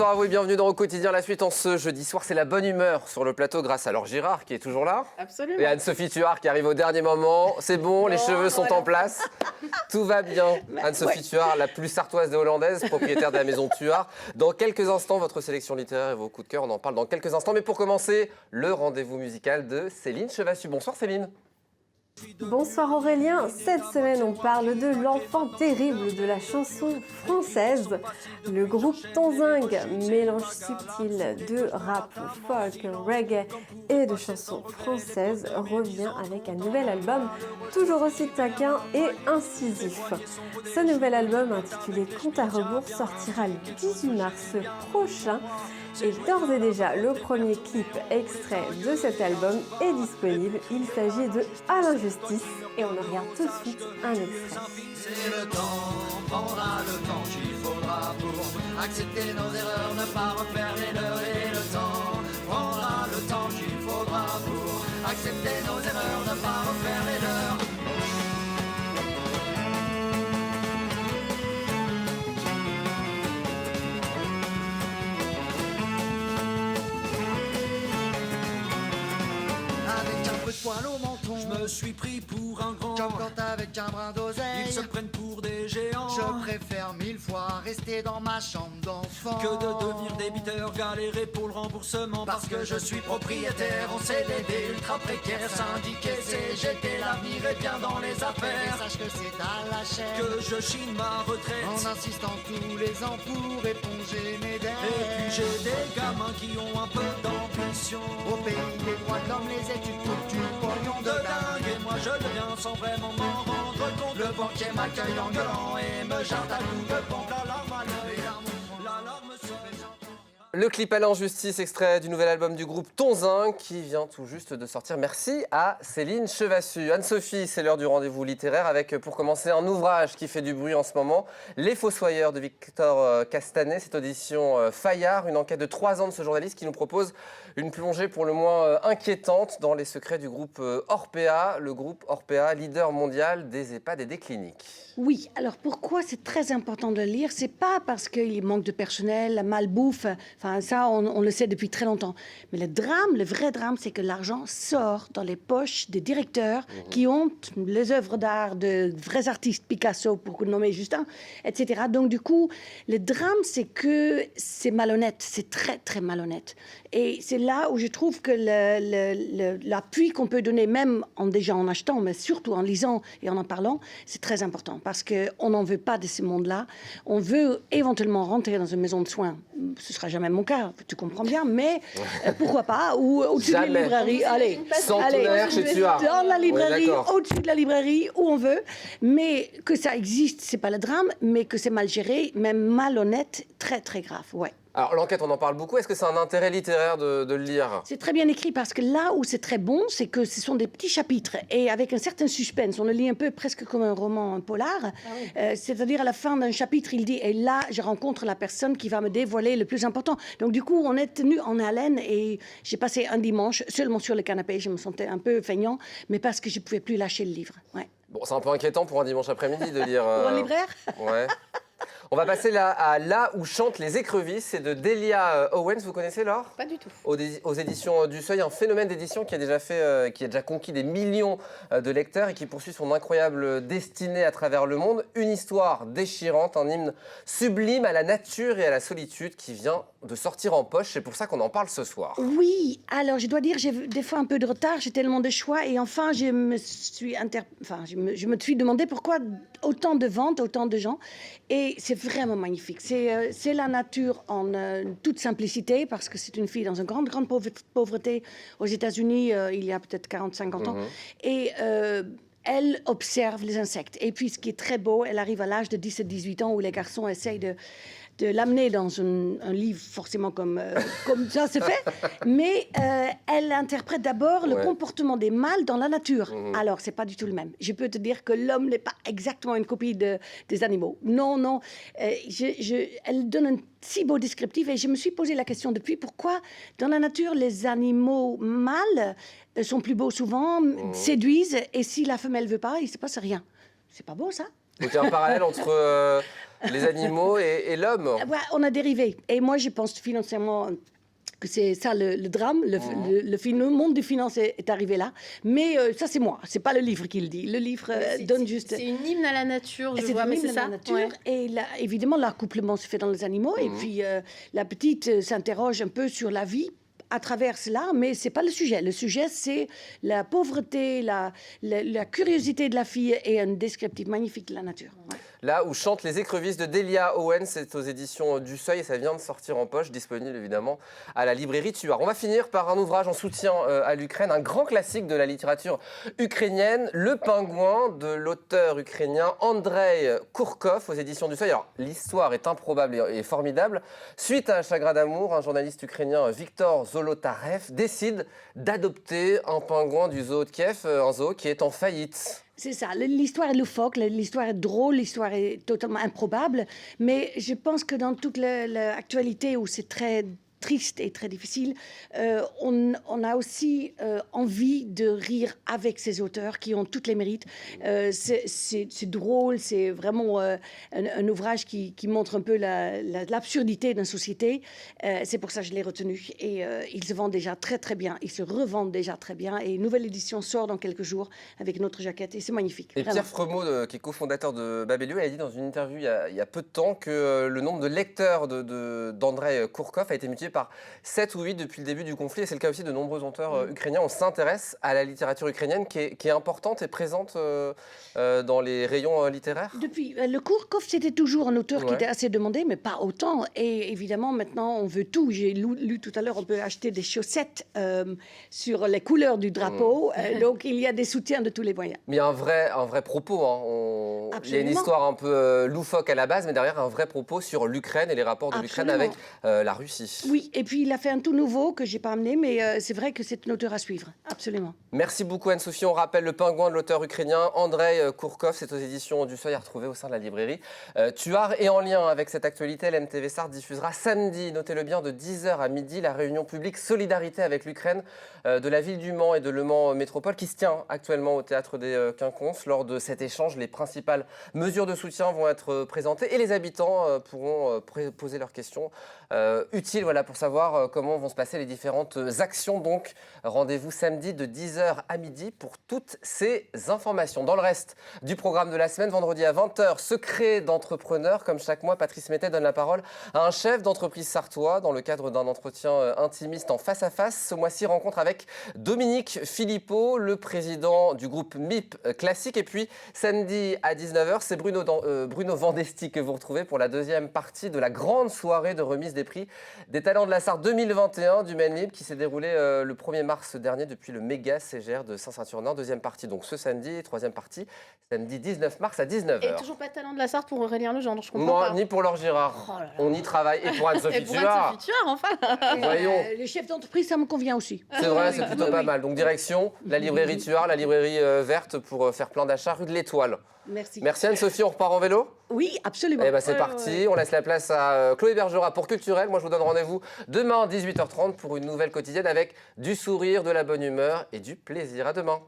Bonsoir à vous et bienvenue dans Au Quotidien. La suite en ce jeudi soir, c'est la bonne humeur sur le plateau grâce à Laure Girard qui est toujours là. Absolument. Et Anne-Sophie Thuard qui arrive au dernier moment. C'est bon, les cheveux sont en place. Tout va bien. Anne-Sophie Thuard, la plus sartoise des Hollandaises, propriétaire de la maison Thuard. Dans quelques instants, votre sélection littéraire et vos coups de cœur, on en parle dans quelques instants. Mais pour commencer, le rendez-vous musical de Céline Chevassus. Bonsoir Céline. Bonsoir Aurélien, cette semaine on parle de l'enfant terrible de la chanson française. Le groupe Tonzingue, mélange subtil de rap, folk, reggae et de chansons françaises, revient avec un nouvel album toujours aussi taquin et incisif. Ce nouvel album intitulé Compte à rebours sortira le 18 mars prochain. Et d'ores et déjà, le premier clip extrait de cet album est disponible. Il s'agit de À l'injustice et on en regarde tout de suite un extrait. C'est le temps, prendra le temps qu'il faudra pour accepter nos erreurs, ne pas refaire les leurs. Et le temps, prendra le temps qu'il faudra pour accepter nos erreurs, ne pas refaire les leurs. Poil au menton, je me suis pris pour un grand. Comme quand avec un brin d'oseille, ils se prennent pour des géants. Je préfère 1000 fois rester dans ma chambre d'enfant que de devenir débiteur, galérer pour le remboursement. Parce que je suis propriétaire en CDD ultra précaire, syndiqué, CGT, l'avenir est bien dans les affaires. Et sache que c'est à la chaîne que je chine ma retraite, en insistant tous les ans pour éponger mes dettes. Et puis j'ai des gamins qui ont un peu d'ambition. Au pays des droits de l'homme, les études pour pognon de dingue, et moi je deviens sans vraiment m'en rendre compte. Le banquier m'accueille en gueulant et me jette à coups de pompe. L'alarme sonne. Le clip à l'injustice, extrait du nouvel album du groupe Tonzingue qui vient tout juste de sortir. Merci à Céline Chevassus. Anne-Sophie, c'est l'heure du rendez-vous littéraire avec, pour commencer, un ouvrage qui fait du bruit en ce moment. Les Fossoyeurs de Victor Castanet, cette audition Fayard, une enquête de 3 ans de ce journaliste qui nous propose une plongée pour le moins inquiétante dans les secrets du groupe Orpea, le groupe Orpea, leader mondial des EHPAD et des cliniques. Oui, alors pourquoi c'est très important de le lire? C'est pas parce qu'il manque de personnel, la malbouffe, enfin ça on le sait depuis très longtemps. Mais le drame, le vrai drame, c'est que l'argent sort dans les poches des directeurs qui ont les œuvres d'art de vrais artistes, Picasso pour nommer juste un, etc. Donc du coup, le drame c'est que c'est malhonnête, c'est très très malhonnête. Et c'est là où je trouve que l'appui qu'on peut donner, même déjà en achetant, mais surtout en lisant et en parlant, c'est très important. Parce qu'on n'en veut pas de ce monde-là. On veut éventuellement rentrer dans une maison de soins. Ce ne sera jamais mon cas, tu comprends bien, mais pourquoi pas. Ou au-dessus de la librairie. Allez, chez Thuard. dans la librairie, au-dessus de la librairie, où on veut. Mais que ça existe, ce n'est pas le drame, mais que c'est mal géré, même malhonnête, très très grave, ouais. Alors l'enquête, on en parle beaucoup. Est-ce que c'est un intérêt littéraire de le lire? C'est très bien écrit parce que là où c'est très bon, c'est que ce sont des petits chapitres et avec un certain suspense. On le lit un peu presque comme un roman polar. Ah oui. C'est-à-dire à la fin d'un chapitre, il dit « Et là, je rencontre la personne qui va me dévoiler le plus important. » Donc du coup, on est tenu en haleine et j'ai passé un dimanche seulement sur le canapé. Je me sentais un peu feignant, mais parce que je ne pouvais plus lâcher le livre. Ouais. Bon, c'est un peu inquiétant pour un dimanche après-midi de lire... Pour un libraire. Ouais. On va passer là à Là où chantent les écrevisses. C'est de Delia Owens. Vous connaissez, Laure? Pas du tout. Aux éditions du Seuil, un phénomène d'édition qui a déjà conquis des millions de lecteurs et qui poursuit son incroyable destinée à travers le monde. Une histoire déchirante, un hymne sublime à la nature et à la solitude qui vient de sortir en poche. C'est pour ça qu'on en parle ce soir. Oui, alors je dois dire, j'ai des fois un peu de retard, j'ai tellement de choix et enfin je me suis demandé pourquoi autant de ventes, autant de gens. Et c'est vraiment magnifique. C'est la nature en toute simplicité parce que c'est une fille dans une grande pauvreté aux États-Unis il y a peut-être 40-50 ans. Et elle observe les insectes. Et puis, ce qui est très beau, elle arrive à l'âge de 17-18 ans où les garçons essayent de l'amener dans un livre, forcément comme ça se fait, mais elle interprète d'abord le comportement des mâles dans la nature. Alors, c'est pas du tout le même. Je peux te dire que l'homme n'est pas exactement une copie des animaux. Non. Elle donne un si beau descriptif et je me suis posé la question depuis, pourquoi dans la nature, les animaux mâles sont plus beaux souvent, séduisent, et si la femelle veut pas, il se passe rien. C'est pas beau, ça? Donc il y a un parallèle entre les animaux et l'homme. Ouais, on a dérivé. Et moi, je pense financièrement que c'est ça le drame. Le monde du finance est arrivé là. Mais ça, c'est moi. C'est pas le livre qui le dit. Le livre donne juste... C'est une hymne à la nature, je C'est vois, une mais hymne c'est à ça. la nature. Ouais. Et là, évidemment, l'accouplement se fait dans les animaux. Et puis, la petite s'interroge un peu sur la vie à travers cela, mais c'est pas le sujet. Le sujet, c'est la pauvreté, la curiosité de la fille et un descriptif magnifique de la nature. Ouais. Là où chantent les écrevisses de Delia Owen, c'est aux éditions du Seuil et ça vient de sortir en poche, disponible évidemment à la librairie Tuar. On va finir par un ouvrage en soutien à l'Ukraine, un grand classique de la littérature ukrainienne, Le Pingouin de l'auteur ukrainien Andrei Kourkov aux éditions du Seuil. Alors l'histoire est improbable et formidable. Suite à un chagrin d'amour, un journaliste ukrainien, Viktor Zolotarev, décide d'adopter un pingouin du zoo de Kiev, un zoo qui est en faillite. C'est ça, l'histoire est loufoque, l'histoire est drôle, l'histoire est totalement improbable, mais je pense que dans toute l'actualité où c'est très triste et très difficile, on a aussi envie de rire avec ces auteurs qui ont tous les mérites. C'est drôle, c'est vraiment un ouvrage qui montre un peu l'absurdité d'une société. C'est pour ça que je l'ai retenu. Et il se vend déjà très très bien, il se revend déjà très bien. Et une nouvelle édition sort dans quelques jours avec une autre jaquette et c'est magnifique. Et vraiment. Pierre Fremont, qui est cofondateur de Babelio, a dit dans une interview il y a peu de temps que le nombre de lecteurs d'Andrei Kourkov a été multiplié par 7 ou 8 depuis le début du conflit. Et c'est le cas aussi de nombreux auteurs ukrainiens. On s'intéresse à la littérature ukrainienne qui est importante et présente dans les rayons littéraires. Depuis, le Kourkov, c'était toujours un auteur qui Ouais. était assez demandé, mais pas autant. Et évidemment, maintenant, on veut tout. J'ai lu tout à l'heure, on peut acheter des chaussettes sur les couleurs du drapeau. Donc, il y a des soutiens de tous les moyens. Mais il y a un vrai propos. Hein. Il y a une Absolument. histoire un peu loufoque à la base, mais derrière un vrai propos sur l'Ukraine et les rapports de l'Ukraine avec Absolument. la Russie. Oui, et puis il a fait un tout nouveau que j'ai pas amené, mais c'est vrai que c'est un auteur à suivre. Absolument. Merci beaucoup Anne-Sophie. On rappelle Le Pingouin de l'auteur ukrainien Andrei Kourkov. C'est aux éditions du Seuil à retrouver au sein de la librairie Tuar. Et en lien avec cette actualité, l'MTV Sarthe diffusera samedi, notez-le bien, de 10h à midi, la réunion publique Solidarité avec l'Ukraine de la ville du Mans et de Le Mans Métropole qui se tient actuellement au Théâtre des Quinconces. Lors de cet échange, les principales mesures de soutien vont être présentées et les habitants pourront poser leurs questions utiles pour savoir comment vont se passer les différentes actions. Donc, rendez-vous samedi de 10h à midi pour toutes ces informations. Dans le reste du programme de la semaine, vendredi à 20h, secret d'entrepreneur. Comme chaque mois, Patrice Métet donne la parole à un chef d'entreprise sartois dans le cadre d'un entretien intimiste en face à face. Ce mois-ci, rencontre avec Dominique Philippot, le président du groupe MIP Classique. Et puis, samedi à 19h, c'est Bruno Vandesti que vous retrouvez pour la deuxième partie de la grande soirée de remise des prix des talents de la Sarthe 2021 du Maine Libre qui s'est déroulé le 1er mars dernier depuis le méga CGR de Saint-Ceinture-Nord. Deuxième partie donc ce samedi, troisième partie samedi 19 mars à 19h. Et toujours pas de talent de la Sarthe pour Aurélien Legendre, je comprends Moi, pas. ni pour Laure Girard. Oh là là. On y travaille. Et pour Et Anne-Sophie pour Tuard. Anne-Sophie Tuard, enfin. Voyons. Le chef d'entreprise, ça me convient aussi. C'est vrai, c'est plutôt pas mal. Donc direction, la librairie Tuard, la librairie verte pour faire plein d'achats rue de l'Étoile. Merci. Merci Anne-Sophie, on repart en vélo. Oui, absolument. Eh ben c'est parti, on laisse la place à Chloé Bergera pour Culturel. Moi je vous donne rendez-vous demain à 18h30 pour une nouvelle quotidienne avec du sourire, de la bonne humeur et du plaisir. À demain.